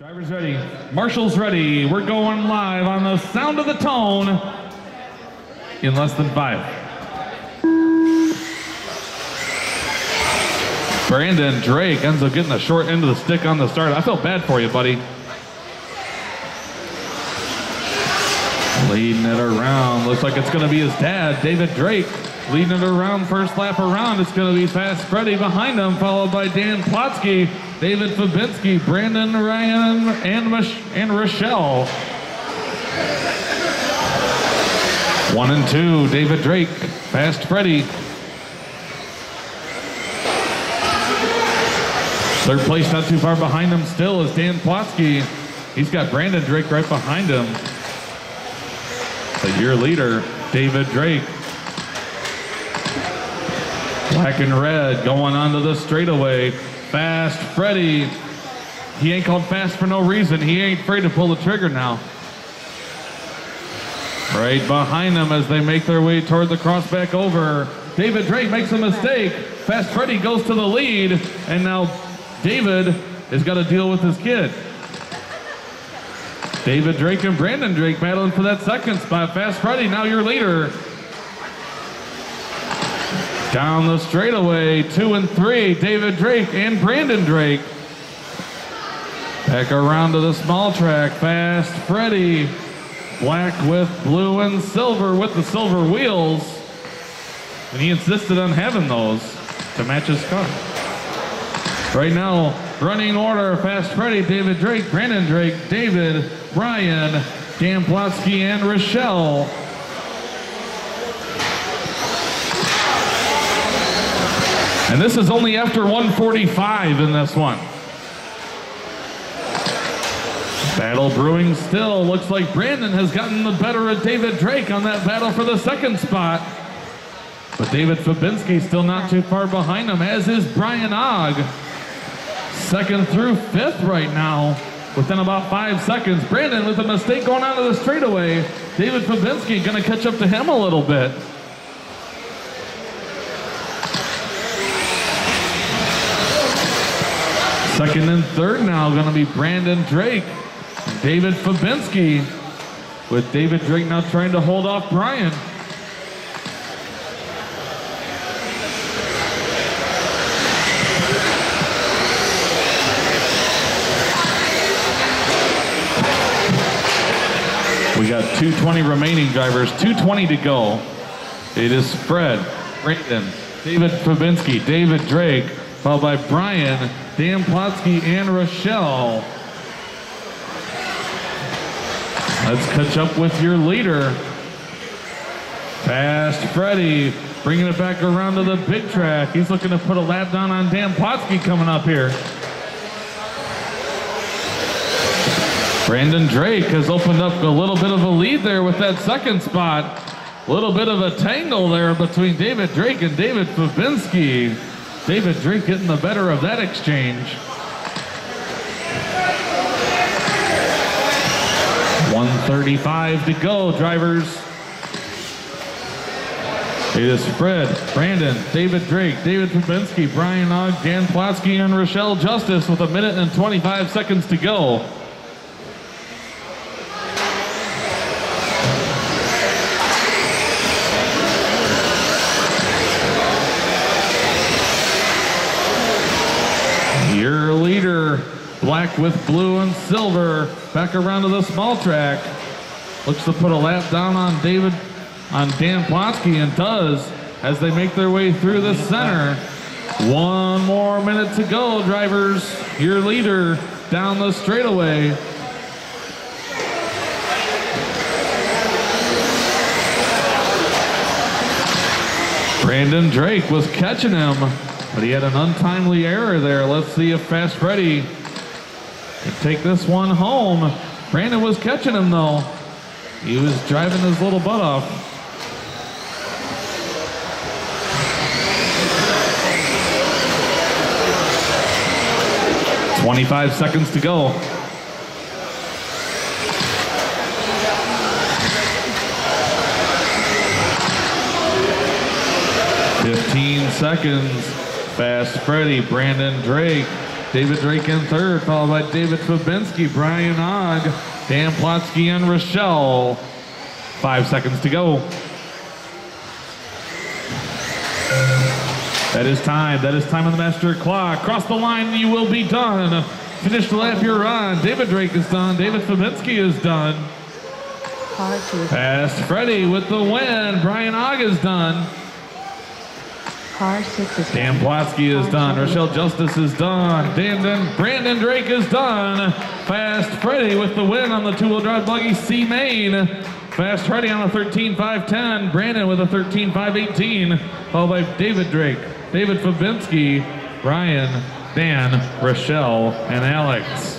Drivers ready, marshals ready. We're going live on the sound of the tone in less than 5. Brandon Drake ends up getting the short end of the stick on the start. I felt bad for you, buddy. Leading it around. Looks like it's going to be his dad, David Drake. Leading it around first lap around. It's going to be Fast Freddy behind him, followed by Dan Plotsky, David Fabinski, Brandon Ryan, and Rochelle. 1 and 2, David Drake, Fast Freddy. Third place, not too far behind him still, is Dan Plotsky. He's got Brandon Drake right behind him. The year leader, David Drake. Black and red going onto the straightaway. Fast Freddy. He ain't called fast for no reason. He ain't afraid to pull the trigger now. Right behind them as they make their way toward the crossback over. David Drake makes a mistake. Fast Freddy goes to the lead, and now David has got to deal with his kid. David Drake and Brandon Drake battling for that second spot. Fast Freddy, now your leader. Down the straightaway, 2 and 3, David Drake and Brandon Drake. Back around to the small track, Fast Freddy. Black with blue and silver with the silver wheels. And he insisted on having those to match his car. Right now, running order, Fast Freddy, David Drake, Brandon Drake, David, Brian, Dan Plotsky, and Rochelle. And this is only after 145 in this one. Battle brewing still. Looks like Brandon has gotten the better of David Drake on that battle for the second spot. But David Fabinski still not too far behind him, as is Brian Ogg. Second through fifth right now, within about 5 seconds. Brandon with a mistake going onto the straightaway. David Fabinski gonna catch up to him a little bit. Second and third now gonna be Brandon Drake, David Fabinski, with David Drake now trying to hold off Brian. We got 2:20 remaining, drivers, 2:20 to go. It is Fred, Brandon, David Fabinski, David Drake, followed by Brian, Dan Plotsky, and Rochelle. Let's catch up with your leader. Fast Freddy, bringing it back around to the big track. He's looking to put a lap down on Dan Plotsky coming up here. Brandon Drake has opened up a little bit of a lead there with that second spot. A little bit of a tangle there between David Drake and David Fabinski. David Drake getting the better of that exchange. 1:35 to go, drivers. It is Fred, Brandon, David Drake, David Fabinski, Brian Ogg, Dan Plotsky, and Rochelle Justice with 1 minute and 25 seconds to go. Your leader, black with blue and silver, back around to the small track. Looks to put a lap down on Dan Plotsky, and does as they make their way through the center. 1 more minute to go, drivers. Your leader down the straightaway. Brandon Drake was catching him, but he had an untimely error there. Let's see if Fast Freddy can take this one home. Brandon was catching him though. He was driving his little butt off. "25 seconds to go. "15 seconds. Fast Freddy, Brandon Drake, David Drake in third, followed by David Fabinski, Brian Ogg, Dan Plotsky, and Rochelle. 5 seconds to go. That is time. That is time on the master clock. Cross the line, you will be done. Finish the lap you're on. David Drake is done. David Fabinski is done. Past Freddie with the win. Brian Ogg is done. Dan Plotsky is done. Rochelle Justice is done. Brandon Drake is done. Fast Freddie with the win on the two-wheel drive buggy C Main. Fast Freddie on a 13.510. Brandon with a 13.518. Followed by David Drake, David Fabinski, Ryan, Dan, Rochelle, and Alex.